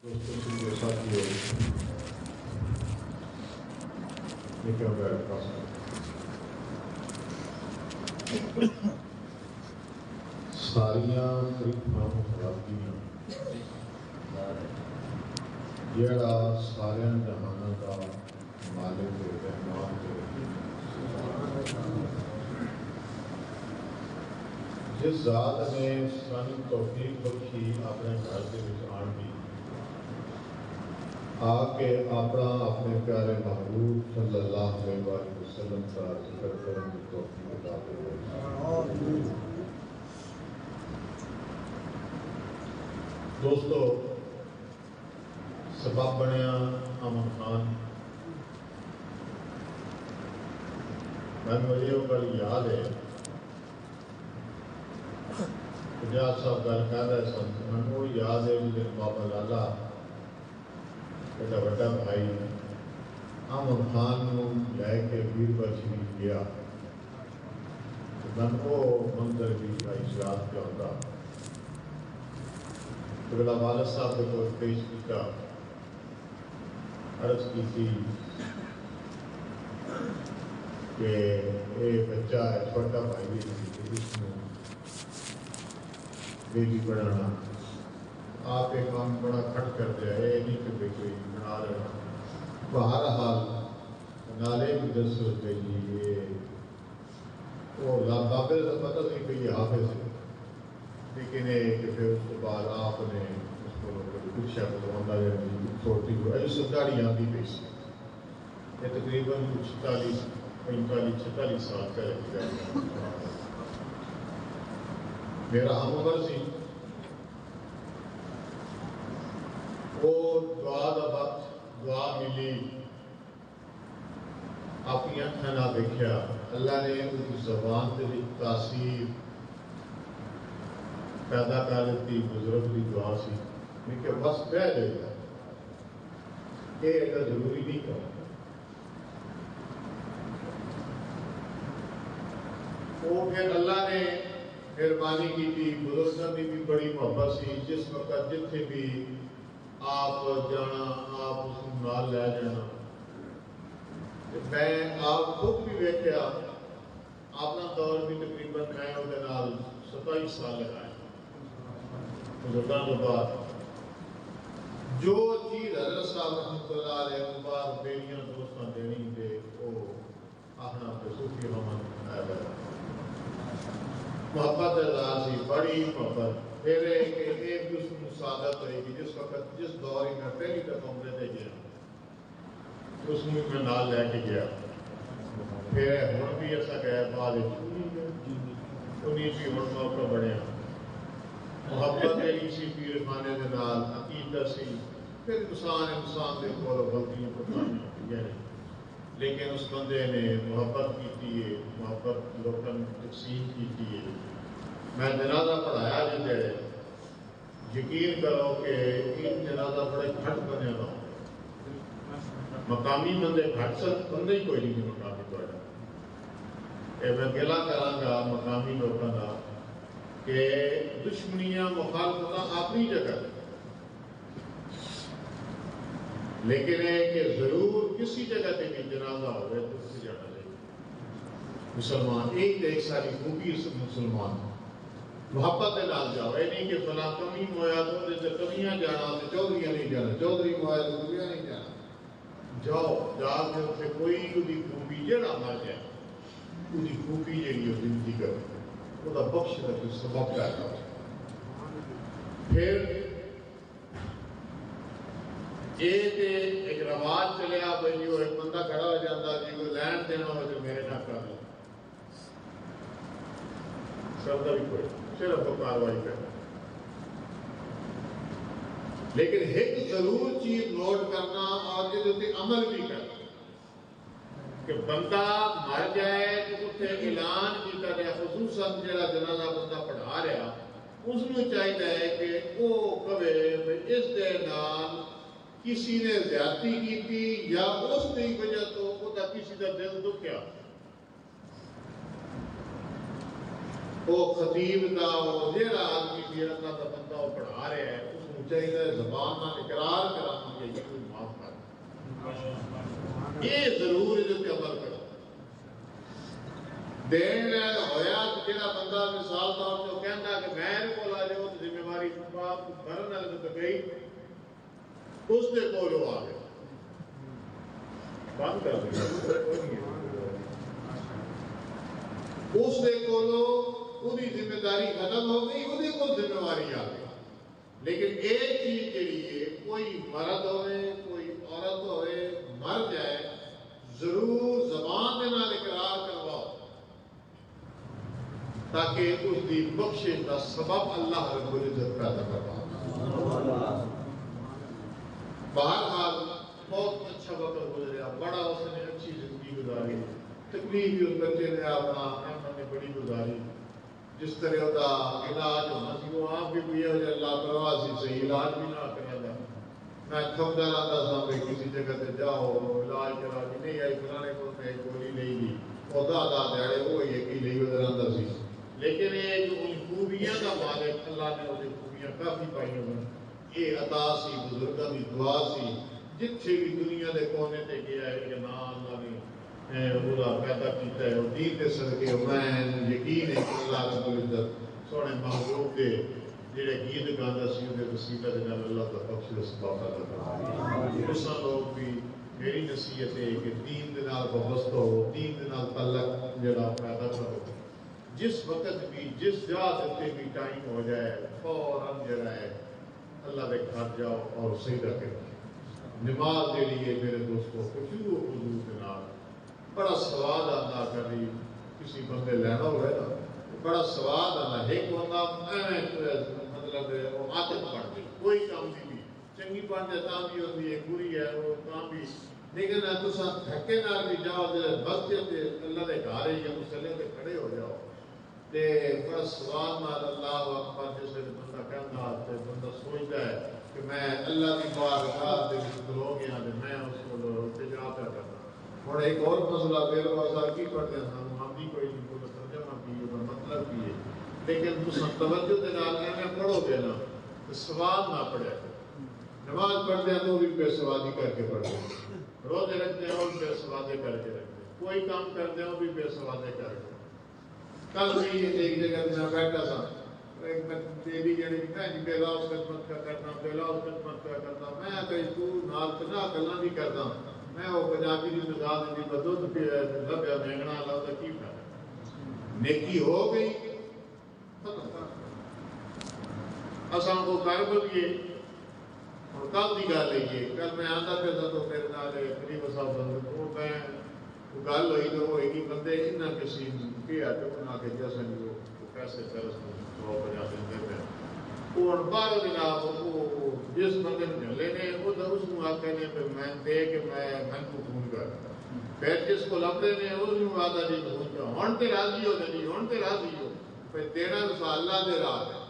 دوستوں کے ساتھ یہ کیا ساریاں تریفاں خرابیاں جڑا سارے جہانوں کا مالک رحمان جس ذات نے سن توفیق بخشی اپنے گھر کے آن کی آ کے اپنے پیارے محبوب صلی اللہ علیہ وسلم کا ذکر کرنے کی توفیق عطا فرمائے۔ دوستو، سبب بنیا امن خان، مجھے وہ گل یاد ہے، جاج صاحب گل کہہ رہے سن، مجھے وہ یاد ہے کہ بابا لالا بڑا بھائی امن خان لے کے بیربل شریف گیا، من وہ منظر بھی بھائی شراب کا ہوتا تو بلا والد صاحب کو پیش کیا، عرض کی تھی کہ ایک بچہ ہے چھوٹا بھائی بھی اس میں بیبی پڑھانا، آپ ایک کام بڑا کھٹ کر دیا ہے، نہیں کہ بے کوئی بنا رہا بہرحال نالے کی درس ہوتے جی وہ بابے سے پتہ نہیں کہ یہ حافظ ہے، لیکن کہ پھر اس کے بعد آپ نے اس کو کچھ چھوٹی ایسے داڑھی آتی پی سی، یہ تقریباً 45-46 سال کا ہے، میرا ہم عمر سی، وہ دعا دا وقت دعا ملی، اپنی اکھاں نہ دیکھا، اللہ نے اس کی زبان سے تاثیر پیدا کر دیتی، بزرگ کی دعا سی، لیکن بس کہہ دے گا کہ ایسا ضروری نہیں کرنا، وہ پھر اللہ نے مہربانی کی تھی، بزرگوں کی بھی بڑی محبت سی، جس وقت جتنے بھی آپ جانا آپ اس کو نال لے جانا، میں آپ خود بھی ویکھیا اپنا دور بھی تقریباً میں وہ 27 سال لگایا بزرگوں کے بعد، جو چیز حضرت صاحب رحمۃ اللہ علیہ بعد بیڑیاں دوستاں دینی دے وہ آخنا پہ صوفی احمد محبت اظہار سی، بڑی محبت، پھر ایک دوسرے کو سعادت رہے گی، جس وقت جس دور میں پہلی دفعہ عمرے تے گیا اس میں میں نال لے کے گیا، پھر ہوں بھی ایسا گیا بعد انہیں بھی ہوں موقع بڑھیا، محبت میری سی پیر خانے کے نال، عقیدت سی، پھر انسان کے کول غلطیاں ہوتی ہیں، لیکن اس بندے نے محبت کی ہے، محبت لوگوں نے تقسیم کی ہے، میں جنازہ پڑھایا جی، یقین کرو کہ یہ جنازہ بڑے گھٹ بنے گا، مقامی بندے گھٹ سک بندے ہی کوئی نہیں مقامی تھوڑا، یہ میں گلا کرانگا مقامی لوگوں کا کہ دشمنیاں مخالفتاں اپنی جگہ، لیکن ہے کہ ضرور کسی جگہ پہ بھی جنازہ ہوئے تو کسی جگہ چاہیے مسلمان، ایک ایک ساری خوبی مسلمان محبت کے نال جاؤ، یہ نہیں کہ فلاں کمی مویا تو کمیاں جانا تو چودھریاں نہیں جانا، چودھری مویا تو کمیاں نہیں جانا، جاؤ جا کے اتنے کوئی وہی خوبی جہاں مر جائے وہی خوبی جہی وہ زندگی کرے وہ بخش کا کوئی سبب پیدا ہو، پھر یہ ایک رواج چلیا بھائی جو ایک بندہ کھڑا ہو جاتا جی کوئی لین دینا ہو تو میرے نہ کر لیں، کرتا بھی کوئی صرف وہ کاروائی کرنا، لیکن ایک ضرور چیز نوٹ کرنا اور یہ عمل بھی کرنا کہ بندہ مر جائے تو اتنے اعلان کیا جائے، خصوصاً جڑا جنازہ بندہ پڑھا رہا اس کو چاہیے کہ وہ کہے اس دے نال کسی نے زیادتی کی تھی یا اس کی وجہ تو وہ کسی کا دل دکھیا، وہ خطیب کا وہ جہاں آدمی بھی اللہ کا بندہ وہ پڑھا رہا ہے اس کو چاہیے زبان نہ اقرار یہ کوئی معاف کر یہ ضرور جو کہ عمل کرو دین ہویا تو جہاں بندہ مثال طور سے کہتا کہ میں کو آ جاؤ تو ذمہ داری باپ بھرن والے تو گئی اس نے کولو آ گیا بند کر دیا اس نے کولو وہی ذمہ داری ختم ہو گئی وہی کو ذمہ داری آ گئی لیکن ایک چیز کے لیے کوئی مرد ہوئے کوئی عورت ہوئے مر جائے ضرور زبان کے نال اقرار کرواؤ تاکہ اس کی بخشش کا سبب اللہ رب العزت پیدا کرواؤ بہرحال بہت اچھا وقت گزریا بڑا اس نے اچھی زندگی گزاری تکلیف بھی اس بچے نے اپنا احمد نے بڑی گزاری جس طرح کا علاج ہونا سی وہ آپ بھی کوئی ہے اللہ پرواہ سی صحیح علاج بھی نہ کرا تھا میں کھمدا رہتا تھا کہ کسی جگہ سے جاؤ علاج کرا کے نہیں آئی فلانے کو میں گولی نہیں دی وہ دادا دیڑے وہ یقین نہیں ادھر اندر سی لیکن یہ جو ان خوبیاں کا مالک اللہ نے وہ خوبیاں کافی پائی ہوئی یہ عطا سی بزرگوں کی دعا سی جتھے بھی دنیا کے کونے تے گیا ہے کہ نا اللہ نے وہ پیدا کیتا ہے اور دین کے صدقے میں یقین ہے کہ اللہ رب العزت سونے محبوب کے جڑے گیت گانا سی دے وسیلہ دے نال اللہ کا بخش سبب عطا کرے اس لوگ بھی میری نصیحت ہے کہ دین دے نال وابستہ ہو دین دے نال تعلق جڑا پیدا کرو جس وقت بھی جس جگہ تے بھی ٹائم ہو جائے فوراً جڑا ہے اللہ دے گھر جاؤ اور سجدہ کرو نماز دے لیے میرے دوستوں خشوع و خضوع کے نال بڑا سواد آتا کری کسی بندے لینا ہوئے نا بڑا سواد آتا ایک بندہ مطلب وہ عادت پڑ گئی کوئی کام نہیں چنگی پڑھ جائے تاں بھی ہوتی ہے بری ہے وہ تاں بھی لیکن تسا دھکے نال بھی جاؤ مسجد اللہ دے گھر یا مصلی تے کھڑے ہو جاؤ تے بڑا سواد نال اللہ اکبر جس ویلے بندہ کہندا تے بندہ سوچدا ہے کہ میں اللہ دی بارگاہ دے وچ کھلو گیا تے میں اس کو التجا کرنا اور ایک اور مسئلہ بیربال صاحب کی پڑھتے ہیں ہم بھی کوئی نہیں کو ترجمہ کی ہے مطلب کی ہے لیکن تم توجہ دے نال میں پڑھو گے نا تو سواد نہ پڑے نماز پڑھتے ہیں تو بھی بے سوادی کر کے پڑھتے ہیں روزے رکھتے ہیں اور بے سوادے کر کے رکھتے ہیں کوئی کام کرتے ہیں وہ بھی بے سوادے کر کے کل بھی ایک جگہ میں بیٹھا تھا ایک دیوی جڑی میں بیلا اس خدمت کا کرنا بیلا اس خدمت کا کرنا میں کہیں تو نال تنا گلاں بھی کردا میں وہ پنجابی کی مثال دی بدود پہ لبیا مینگنا اللہ دا کی فائدہ نیکی ہو گئی اساں کو کر بلیے اور کل دی گل ہے یہ کل میں آندا پہ تو میرے نال قریب صاحب وہ میں وہ گل ہوئی تو وہ ایک بندے انہاں کسی کیا تو نہ کہ جیسا نہیں وہ پیسے درس کو 150 دے پہ اور بار جناب وہ جس بندے نے لے نے وہ اس کو آکھے نے میں دے کہ میں کو فون کر پھر جس کو لبدے نے اس کو آدا جی ہن تے راضی ہو جی ہن تے راضی ہو پھر دینا تو اللہ دے راہ ہے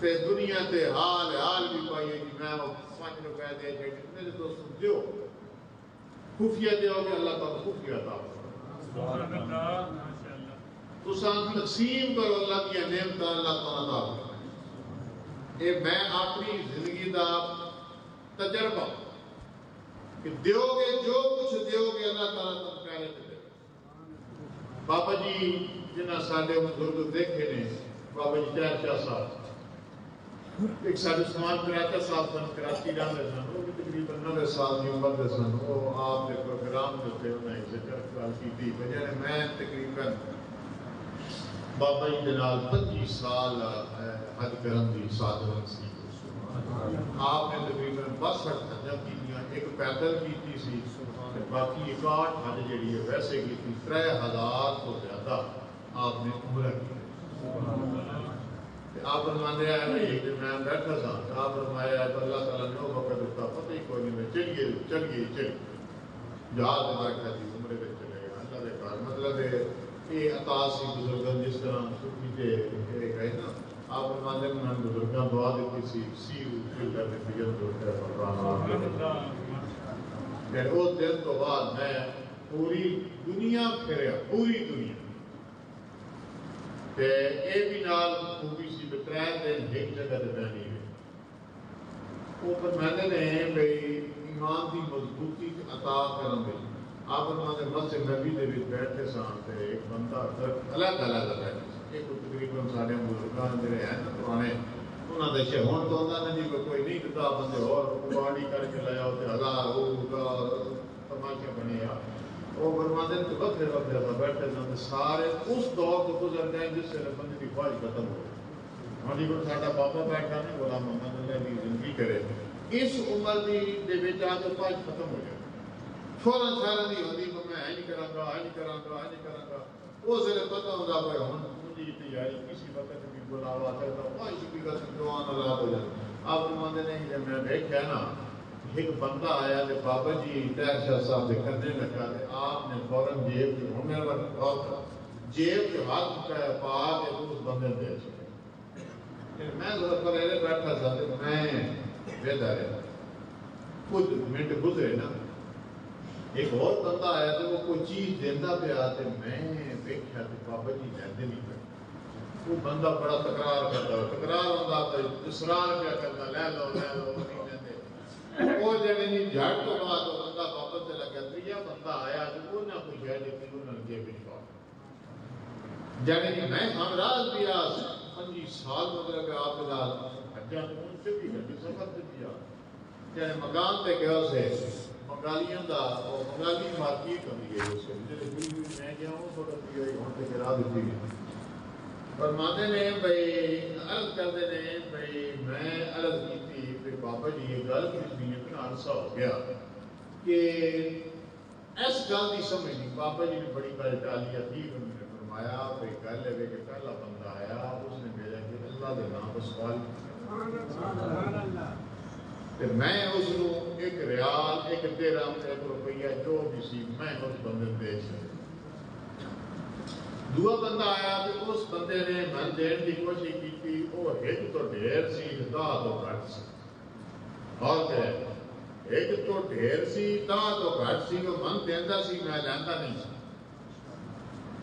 تے دنیا تے حال بھی پائیے جی میں 5 روپے دے کے میرے دوست دیو خفیہ دیو کہ اللہ تعالی خفیہ عطا سبحان اللہ ماشاءاللہ تو سان تقسیم کرو اللہ کی نعمت اللہ تعالی عطا یہ میں اپنی زندگی دا تجربہ کہ دیو گے جو کچھ دیو گے اللہ تعالیٰ تم پیارے دے بابا جی جنہاں ساڈے بزرگ دیکھے نے بابا جی چار شاہ صاحب ایک ساڈے سمان کراچا صاحب سن کراچی رہندے سن وہ بھی تقریباً 90 سال کی عمر دے سن وہ آپ کے پروگرام جو تھے انہیں ذکر کی تھی وجہ میں تقریباً بابا جی دے نال 25 سال حج کرن دی سعادت سی آپ نے تقریباً 62 حجاں کیتیاں ایک پیدل کیتی سی باقی 61 حج جڑی ہے ویسے کیتی 3000 تو زیادہ آپ نے عمرہ کی آپ فرماتے ہیں کہ میں بیٹھا تھا آپ فرمایا تو اللہ تعالیٰ نے وہ وقت دیتا پتہ ہی کوئی نہیں میں چلیے جہاز بیٹھا تھی عمرے پہ چلے گا اللہ دے کار مطلب ہے یہ عطا سی بزرگان جس طرح صوفی تے کہے نا آپ فرماتے ہیں میں بزرگان دعا دیتی سی فل کرنے دیگر دوڑتے ہیں پھر وہ دن تو بعد میں پوری دنیا پھریا پوری دنیا اے بھی نال خوبی سی بترائے دن ایک جگہ دے بہنی ہے وہ فرماتے ہیں بھئی ایمان کی مضبوطی عطا کرن دی آپ فرماتے مسجد نبی دے وچ بیٹھے سان تے ایک بندہ الگ الگ بیٹھے ایک تقریباً سارے بزرگان جڑے ہیں نا پرانے انہاں دے شہون تو ہوندا نہیں کوئی نہیں دتا بندے اور قربانی کر کے لے آؤ تے ہزار ہوگا تماشا بنیا وہ فرماتے ہیں کہ وقت وقت بیٹھے سان سارے اس دور کو گزر گئے جس سے بندے کی خواہش ختم ہو گئی ہماری کو ساڈا بابا بیٹھا نہیں غلام محمد اللہ کی زندگی کرے اس عمر دی دے وچ آ کے خواہش ختم ہو جائے فوراً سارا نہیں ہوتی کہ میں نہیں کراں گا نہیں کراں گا نہیں کراں گا وہ ذرا پتہ ہوتا ہے ہن مجھے تیاری کسی وقت بھی بلاوا کرتا خواہش بھی کا جوان رات ہو جائے آپ مانتے نہیں جب میں دیکھا نا ایک بندہ آیا تے بابا جی طاہر شاہ صاحب دے کرنے لگا تے آپ نے فوراً جیب جو ہوں میرے وقت غور جیب جو ہاتھ پا کے اس بندے دے چھوڑے میں ذرا پرہلے بیٹھا تھا تے میں ویدا رہا کچھ منٹ گزرے نا ایک اور بندہ آیا تو وہ کوئی چیز دینا پیا تے میں دیکھا تے بابا جی لیندے نہیں پے وہ بندہ بڑا تکرار ہوتا تو اصرار پیا کرتا لے لو نہیں لیندے وہ جڑے نہیں جھٹ تو بعد وہ بندہ واپس چلا گیا تریا بندہ آیا تو وہ نہ کوئی شے دیتی انہوں نے جیب وچ پا جڑے نہیں میں ہمراہ پیا 25 سال مطلب آپ کے نال حجاں تے ان سے بھی گڈی سفر تے پیا جڑے مقام تے گیا سے بنگالیاں دا وہ بنگالی مارکیٹ ہوندی ہے اس جڑے بھی میں گیا ہوں تھوڑا پیا ہن تے کرا دتی گئی فرماتے نے بھئی عرض کرتے نے بھئی میں عرض کی تھی کہ بابا جی یہ گل کس بھی اتنا عرصہ ہو گیا کہ اس گل کی سمجھ نہیں بابا جی نے بڑی بڑی ٹالیاں تھی انہوں نے فرمایا بھئی گل ہے کہ پہلا بندہ آیا اس نے بھیجا کہ اللہ دے نام پر سوال کہ میں اس کو ایک ریال ایک درہم ایک روپیہ جو بھی سی میں اس بندے دے چکا دوسرا بندہ آیا تو اس بندے نے من دین کی کوشش کی تھی وہ ایک تو ڈھیر سی دا تو گھٹ سی اور کہ ایک تو ڈھیر سی دا تو گھٹ سی وہ من دیندا سی میں لیندا نہیں سی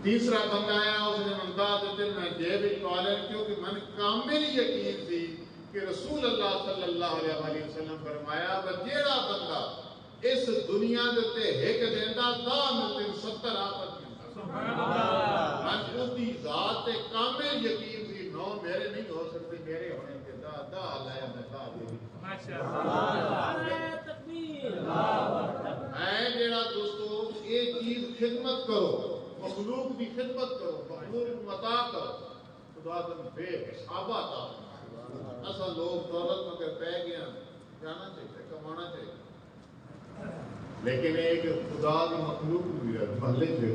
تیسرا بندہ آیا اس نے من دا دیتے میں جیب کالر کیونکہ من کامل یقین سی کہ رسول اللہ صلی اللہ علیہ وسلم فرمایا جیڑا بندہ اس دنیا دے ایک دیندا دا ملتے 70 آفت اس کی ذات کامل یقین تھی نو میرے نہیں ہو سکتے میرے ہونے کے دا اللہ میں دا دے میں جیڑا دوستو یہ چیز خدمت کرو مخلوق کی خدمت کرو مخلوق مطاع کرو خدا تم بے حسابہ تا ایسا لوگ دولت مگر پہ گیا جانا چاہیے کمانا چاہیے لیکن ایک خدا کی مخلوق بھی ہے محلے سے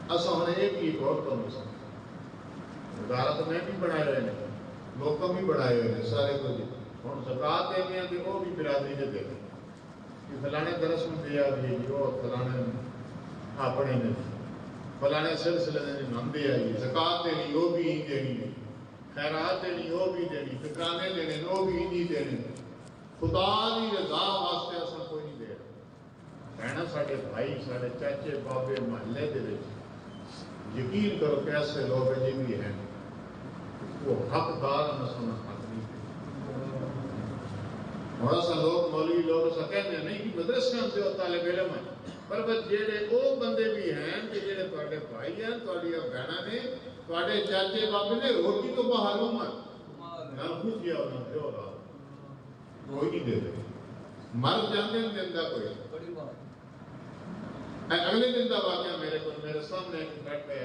ایسا ہونے ایک ہی اور کم ہو سکتا ادارہ تو میں بھی بنائے رہے ہیں لوگ بھی بنائے ہوئے ہیں سارے کو جی ہوں زکات دے گیا کہ وہ بھی برادری نے دے کہ فلانے درس میں دیا بھی وہ فلانے اپنے نے فلانے سلسلے نے ہم دیا جی زکات دینی وہ بھی ہی دینی خیرات دینی وہ بھی دینی فکرانے دینے وہ بھی ہی دینے خدا کی رضا واسطے ایسا کوئی نہیں دے رہا کہنا سارے بھائی سارے چاچے بابے محلے دے یقین کرو کیسے لوگ جی بھی ہیں وہ حقدار نسلنا حق نہیں تھوڑا سا لوگ مولوی لوگ ایسا کہتے ہیں نہیں کہ مدرسے سے ہوتا ہے علم ہے پر بس جیڑے وہ بندے بھی ہیں کہ جیڑے تھوڑے بھائی ہیں تھوڑی بہناں نے تھوڑے چاچے بابے نے روٹی تو محروم ہے نہ خوش کیا نہ دے ہو رہا کوئی نہیں دیتے مر جانے نہیں دیتا کوئی اگلے دن کا واقعہ میرے کو میرے سامنے بیٹھے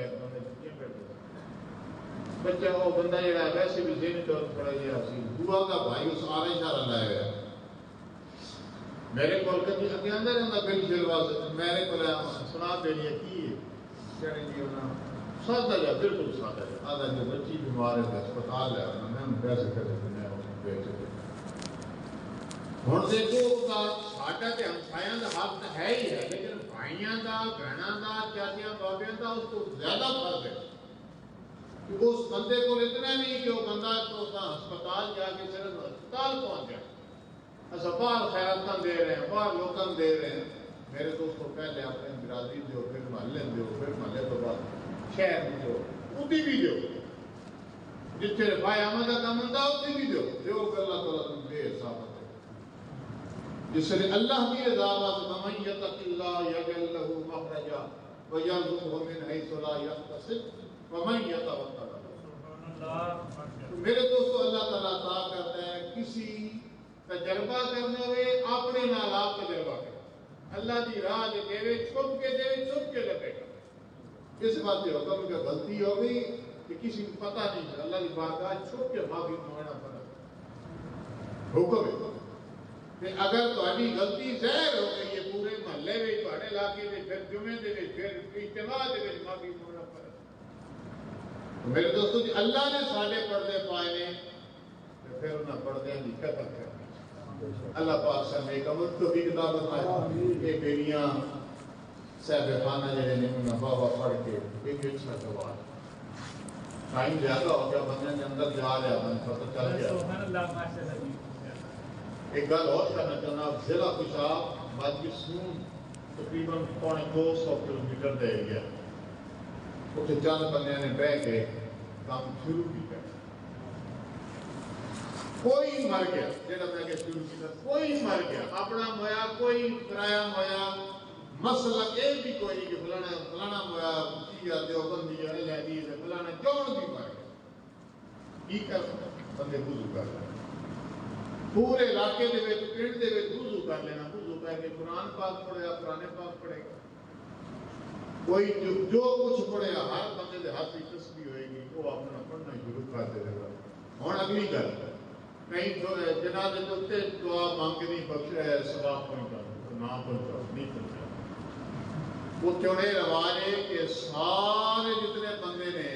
بچہ وہ بندہ جڑا ویسے بھی ذہنی طور پر پڑا گیا سی بوا کا بھائی اس آرے اشارہ لایا گیا میرے کو کبھی اگے اندر رہتا بل شلوا میرے کو سنا دے لیا کی چڑھے جی انہوں سادہ جا بالکل سادہ جا آدھا جو بچی بیمار ہے اسپتال ہے انہوں نے پیسے کرے دنیا بیچ دے ہوں دیکھو ساڈا تے ہمسایاں دا حق ہے ہی ہے لیکن بھائیاں دا بہناں دا چاچیاں بابیاں دا اس کو زیادہ فرق ہے کہ اس بندے کو اتنا نہیں کہ وہ بندہ تو ہسپتال جا کے صرف ہسپتال پہنچ جائے ایسا باہر خیراتاں دے رہے ہیں باہر لوکاں دے رہے ہیں میرے دوست کو پہلے اپنے برادری دیو پھر محلے دیو پھر محلے تو بعد شہر میں دیو اُتی بھی دیو جتنے بھائی آمدہ کا مندہ اُتی بھی دیو دیو کہ اللہ تعالیٰ تم جس نے اللہ کی رضا وَمَن يَتَقِ اللَّهَ يَجْعَل لَّهُ مَخْرَجًا وَيَرْزُقْهُ مِنْ حَيْثُ لَا يَحْتَسِبُ وَمَن يَتَوَكَّلْ عَلَى اللَّهِ. میرے دوستو اللہ تعالیٰ عطا کرتا ہے کسی تجربہ کرنا ہوئے اپنے نال آپ تجربہ کرے. اللہ دی راہ دے چھپ کے لگے گا. اس بات یہ ہوگا کہ غلطی ہو گئی کہ کسی کو پتہ نہیں ہے. اللہ کی بارگاہ چھپ کے معافی مانگنا پڑا حکم ہے کہ اگر تہاڈی غلطی ظاہر ہو گئی ہے پورے محلے میں تہاڈے علاقے میں پھر جمعے دے پھر اجتماع دے معافی مانگنا پڑا. میرے دوستو جی اللہ نے سارے پردے پائے نے پھر انہیں پردے کی قدر کرنی. اللہ پاک سے میں کمر تو بھی کتاب بتائے کہ بیڑیاں صاحب خانہ جڑے نے انہیں بابا پڑھ کے ایک اچھا جواب ٹائم زیادہ ہو گیا بندے نے اندر جا رہا بند پتہ چل گیا. ایک گل اور کرنا چاہنا ضلع خوشاب مجلسون تقریباً 200 کلومیٹر دے گیا. اسے چند بندے نے بہ کے کام شروع کیا. کوئی مر گیا جڑا میں کہ شروع کیا کوئی مر گیا اپنا مویا کوئی کرایا مویا مسئلہ یہ بھی کوئی نہیں کہ فلانا مویا کیا دیوبندی ہے لہدی ہے فلانا کیوں بھی مر گیا. کی کر بندے وضو کر لیں پورے علاقے دے وچ پنڈ دے وچ وضو کر لینا. وضو کر کے قرآن پاک پڑھے قرآن پاک پڑھے گا. کوئی جو کچھ پڑھے ہر بندے دے ہاتھ کی تسبیح ہوئے گی وہ اپنا پڑھنا شروع کر دے گا. ہوں اگلی گل کہیں جنازے کے دعا مانگنی بخش ہے ثواب پہنچا نہ پہنچاؤ نہیں پہنچا. وہ چوڑے رواج ہے کہ سارے جتنے بندے نے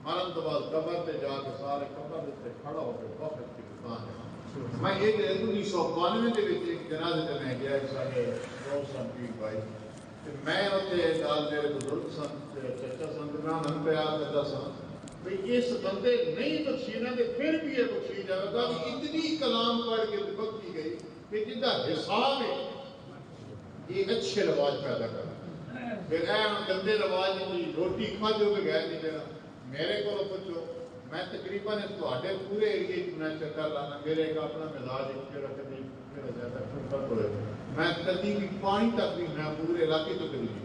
مرن تو بعد قبر تے جا کے سارے قبر تے کھڑا ہو کے وقت کی دکان ہے. میں یہ 1992 کے ایک جنازے تے میں گیا سارے دوست سن پیر بھائی میں اتنے نال میرے بزرگ سن چچا سن میں پیار کرتا سا بھئی اس بندے نہیں بخشینا دے پھر بھی یہ بخشی جائے گا. اتنی کلام پڑھ کے بخشی گئی کہ جنہ حساب ہے یہ اچھے رواج پیدا کرنا. پھر گندے رواج میں روٹی کھا جو بغیر نہیں دینا. میرے کو پوچھو میں تقریباً تھوڑے پورے ایریے میں چکر لانا میرے ایک اپنا مزاج میرا کبھی میرا زیادہ ٹھنڈا ہوئے میں کبھی بھی پانی تک بھی میں پورے علاقے تو کبھی نہیں.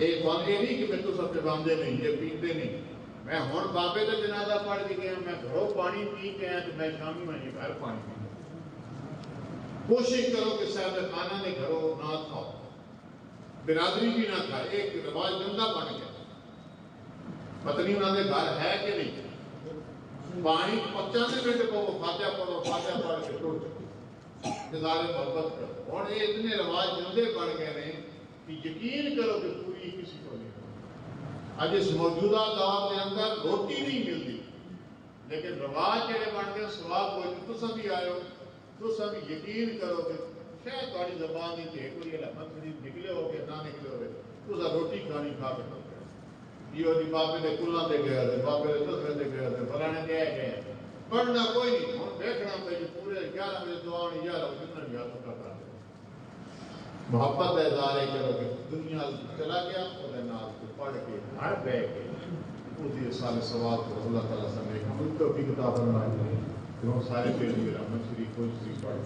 ایک بات یہ نہیں کہ میں تو سب کے باندھے نہیں یہ پیتے نہیں. میں ہوں بابے کا جنازہ پڑھ کے گیا میں گھروں پانی پی کے آیا تو میں شامی میں گھر پانی پی. کوشش کرو کہ صاحب خانہ نے گھروں نہ کھاؤ برادری بھی نہ کھائے. ایک رواج گندہ بن گیا. پتہ نہیں انہوں نے گھر ہے کہ نہیں. پانی 95 منٹ کو وہ فاتحہ پڑھو فاتحہ پڑھ کے ٹوٹ نظارے محبت کرو. اور یہ اتنے رواج گندے بن گئے ہیں کہ یقین کرو کہ پوری کسی کو نہیں. آج اس موجودہ دور کے اندر روٹی نہیں ملتی لیکن رواج جڑے بن گئے ثواب کوئی تو سب بھی آئے ہو تو سب یقین کرو کہ شاید تھوڑی زبان نہیں تھی کوئی لحمت خرید نکلے ہو کہ نہ نکلے ہو تو روٹی کھانی کھا کے یہ بابے نے کلہ دے گیا تھے بابے نے تصویر دے گیا تھے فلانے دے گئے پڑھنا کوئی نہیں. ہوں دیکھنا پہ پورے 11 بجے دعا نہیں 11 بجے جتنا یاد کرتا محبت اظہار کرو کہ دنیا چلا گیا اور نال کو پڑھ کے گھر بہ کے اسی سال ثواب کو اللہ تعالیٰ سے میں ہم کو بھی کتاب بنائے جو سارے پیڑ رحمت شریف کو شریف پڑھ